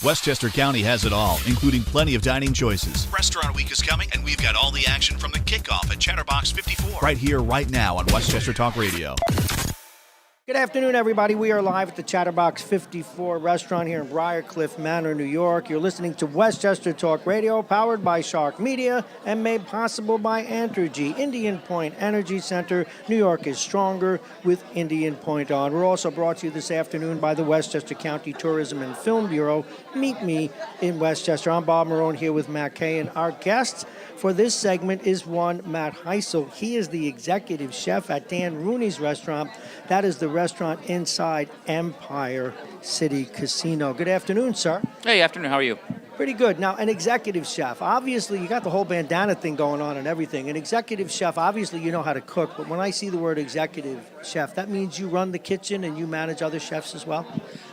Westchester County has it all, including plenty of dining choices. Restaurant Week is coming, and we've got all the action from the kickoff at Chatterbox 54. Right here, right now on Westchester Talk Radio. Good afternoon, everybody. We are live at the Chatterbox 54 restaurant here in Briarcliff Manor, New York. You're listening to Westchester Talk Radio, powered by Shark Media and made possible by Entergy, Indian Point Energy Center. New York is stronger with Indian Point on. We're also brought to you this afternoon by the Westchester County Tourism and Film Bureau. Meet me in Westchester. I'm Bob Marone here with Matt Kay, and our guest for this segment is one Matt Heisel. He is the executive chef at Dan Rooney's restaurant. That is the restaurant inside Empire City Casino. Good afternoon, sir. Hey, afternoon. How are you? Pretty good. Now, an executive chef, obviously, you got the whole bandana thing going on and everything. An executive chef, obviously, you know how to cook, but when I see the word executive chef, that means you run the kitchen and you manage other chefs as well?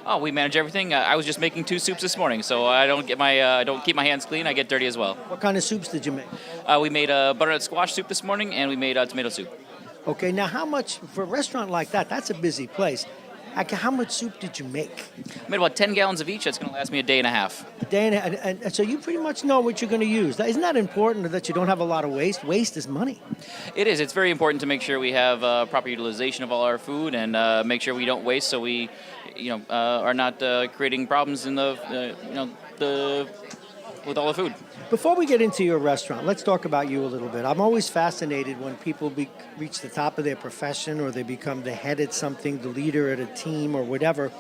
Oh, we manage everything. I was just making 2 soups this morning, so I don't keep my hands clean. I get dirty as well. What kind of soups did you make? We made a butternut squash soup this morning, and we made a tomato soup. Okay, now how much, for a restaurant like that, that's a busy place. How much soup did you make? I made about 10 gallons of each. That's going to last me a day and a half. A day and so you pretty much know what you're going to use. Isn't that important that you don't have a lot of waste? Waste is money. It is. It's very important to make sure we have proper utilization of all our food and make sure we don't waste, so we, are not creating problems in with all the food. Before we get into your restaurant, let's talk about you a little bit. I'm always fascinated when people reach the top of their profession or they become the head at something, the leader at a team or whatever.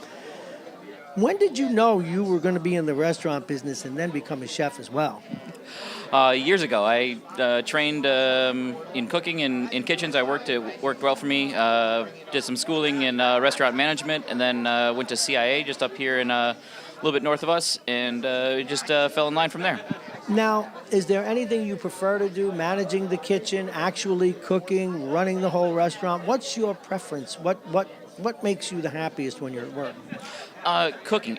When did you know you were going to be in the restaurant business and then become a chef as well? Years ago, I trained in cooking and in kitchens. I worked. It worked well for me. Did some schooling in restaurant management, and then went to CIA just up here in a little bit north of us, and just fell in line from there. Now, is there anything you prefer to do, managing the kitchen, actually cooking, running the whole restaurant? What's your preference? What makes you the happiest when you're at work?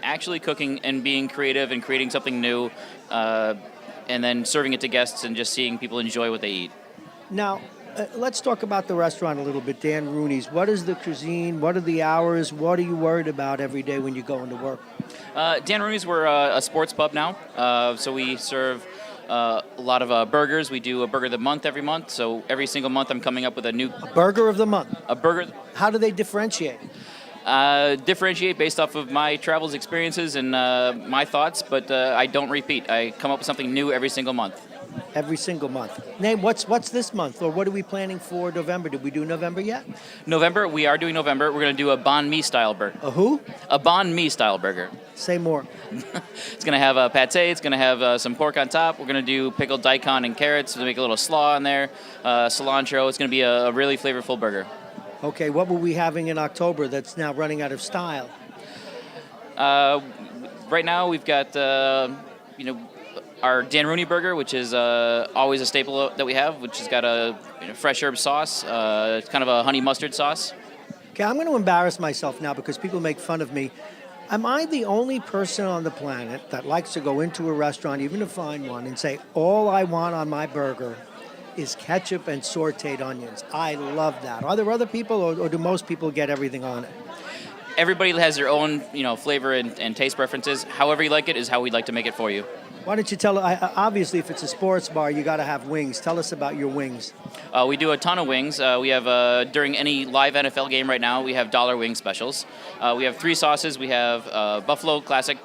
Actually cooking and being creative and creating something new, and then serving it to guests and just seeing people enjoy what they eat. Now, let's talk about the restaurant a little bit, Dan Rooney's. What is the cuisine? What are the hours? What are you worried about every day when you go into work? Dan Rooney's, we're a sports pub now, so we serve a lot of burgers. We do a burger of the month every month, so every single month I'm coming up with a new... A burger of the month? A burger... How do they differentiate? Differentiate based off of my travels, experiences, and my thoughts, but I don't repeat. I come up with something new every single month. Every single month. Name, what's this month, or what are we planning for November? Did we do November yet? November, we are doing November. We're going to do a banh mi style burger. A who? A banh mi style burger. Say more. It's going to have a pate. It's going to have some pork on top. We're going to do pickled daikon and carrots to make a little slaw in there, cilantro. It's going to be a really flavorful burger. Okay, what were we having in October that's now running out of style? Right now we've got, our Dan Rooney burger, which is always a staple that we have, which has got a fresh herb sauce. It's kind of a honey mustard sauce. Okay, I'm going to embarrass myself now because people make fun of me. Am I the only person on the planet that likes to go into a restaurant, even to find one, and say, all I want on my burger is ketchup and sauteed onions? I love that. Are there other people, or do most people get everything on it? Everybody has their own, flavor and taste preferences. However you like it is how we'd like to make it for you. Why don't you tell, obviously if it's a sports bar, you got to have wings. Tell us about your wings. We do a ton of wings. We have, during any live NFL game right now, we have dollar wing specials. We have 3 sauces. We have Buffalo Classic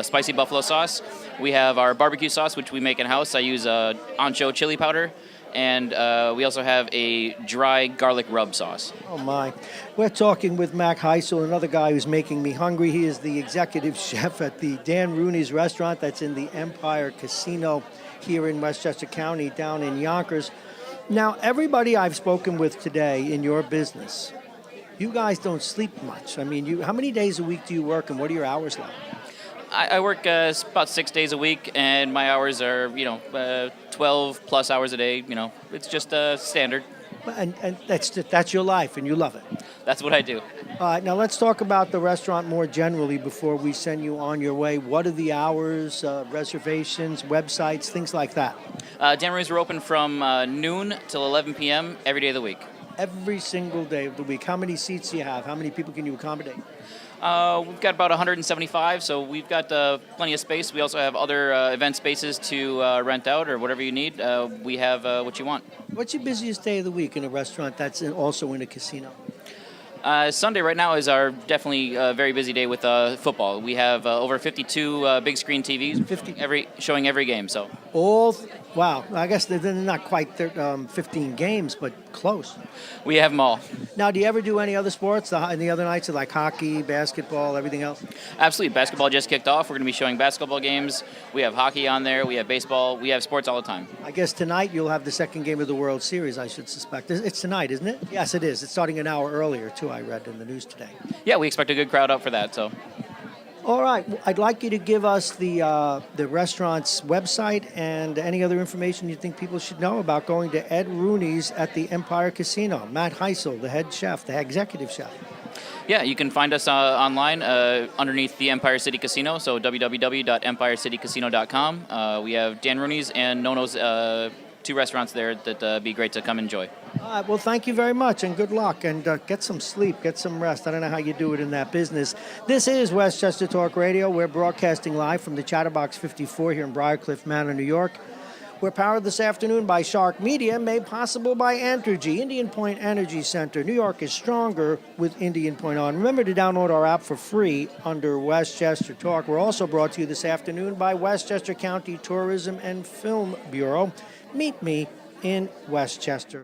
Spicy Buffalo Sauce. We have our barbecue sauce, which we make in-house. I use ancho chili powder. And we also have a dry garlic rub sauce. Oh, my. We're talking with Matt Heisel, another guy who's making me hungry. He is the executive chef at the Dan Rooney's restaurant that's in the Empire Casino here in Westchester County, down in Yonkers. Now, everybody I've spoken with today in your business, you guys don't sleep much. I mean, how many days a week do you work, and what are your hours like? I work about 6 days a week, and my hours are, 12 plus hours a day. It's just standard. And that's your life, and you love it. That's what I do. All right, now let's talk about the restaurant more generally before we send you on your way. What are the hours, reservations, websites, things like that? Dan Rooney's are open from noon till 11 p.m. every day of the week. Every single day of the week. How many seats do you have? How many people can you accommodate? We've got about 175, so we've got plenty of space. We also have other event spaces to rent out or whatever you need. We have what you want. What's your busiest day of the week in a restaurant that's also in a casino? Sunday right now is our definitely very busy day with football. We have over 52 big screen TVs showing every game. So Wow, I guess they're not quite 15 games, but close. We have them all. Now, do you ever do any other sports? The other nights, like hockey, basketball, everything else? Absolutely. Basketball just kicked off. We're going to be showing basketball games. We have hockey on there. We have baseball. We have sports all the time. I guess tonight you'll have the second game of the World Series, I should suspect. It's tonight, isn't it? Yes, it is. It's starting an hour earlier, too, I read in the news today. Yeah, we expect a good crowd out for that. So. All right. I'd like you to give us the restaurant's website and any other information you think people should know about going to Ed Rooney's at the Empire Casino. Matt Heisel, the head chef, the executive chef. Yeah, you can find us online underneath the Empire City Casino, so www.empirecitycasino.com. We have Dan Rooney's and Nono's two restaurants there that be great to come enjoy. All right, well, thank you very much, and good luck, and get some sleep, get some rest. I don't know how you do it in that business. This is Westchester Talk Radio. We're broadcasting live from the Chatterbox 54 here in Briarcliff Manor, New York. We're powered this afternoon by Shark Media, made possible by Entergy, Indian Point Energy Center. New York is stronger with Indian Point on. Remember to download our app for free under Westchester Talk. We're also brought to you this afternoon by Westchester County Tourism and Film Bureau. Meet me in Westchester.